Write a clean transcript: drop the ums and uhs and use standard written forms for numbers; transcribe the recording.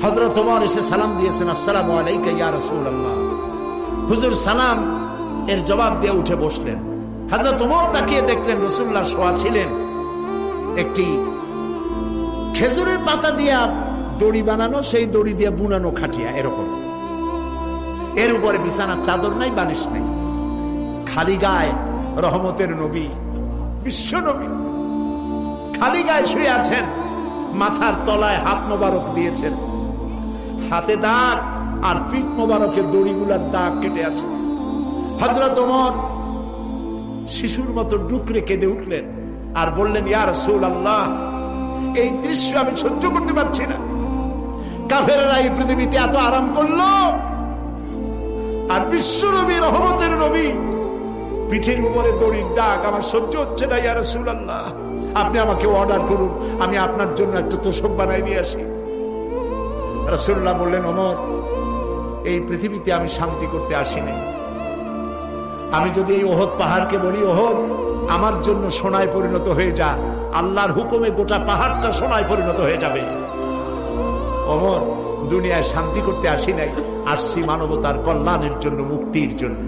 হযরত ওমর এসে সালাম দিয়েছেন, আসসালামু আলাইকা ইয়া রাসূলুল্লাহ। হুজুর সালাম এর জবাব দিয়ে উঠে বসলেন। হযরত ওমর তাকিয়ে দেখলেন রাসূলুল্লাহ শোয়া ছিলেন একটি খেজুরের পাতা দিয়া দড়ি বানানো, সেই দড়ি দিয়ে বুনানো খাটিয়া এরকম। এর উপরে বিছানার চাদর নাই, বালিশ নাই, খালি গায়ে রহমতের নবী, বিশ্ব নবী খালি গায়ে শুয়ে আছেন। মাথার তলায় হাত মোবারক দিয়েছেন, হাতে দাগ আর পিঠ মোবারকের দড়িগুলার দাগ কেটে আছে। হযরত ওমর শিশুর মতো ডুকরে কেঁদে উঠলেন আর বললেন, ইয়া রাসূলুল্লাহ, এই দৃশ্য আমি সহ্য করতে পারছি না। কাফেররা এই পৃথিবীতে এত আরাম করলো, আর বিশ্ব নবী, রহমতের নবী, পিঠের উপরে দড়ির দাগ, আমার সহ্য হচ্ছে না। ইয়া রাসূলুল্লাহ, আপনি আমাকে অর্ডার করুন, আমি আপনার জন্য একটা তোশক বানাই নিয়ে আসি। রাসূলুল্লাহ বললেন, ওমর, এই পৃথিবীতে আমি শান্তি করতে আসিনি। আমি যদি এই ওহদ পাহাড়কে বলি, ওহদ আমার জন্য সোনায় পরিণত হয়ে যা, আল্লাহর হুকুমে গোটা পাহাড়টা সোনায় পরিণত হয়ে যাবে। ওমর, দুনিয়ায় শান্তি করতে আসি নাই, আসছি মানবতার কল্যাণের জন্য, মুক্তির জন্য।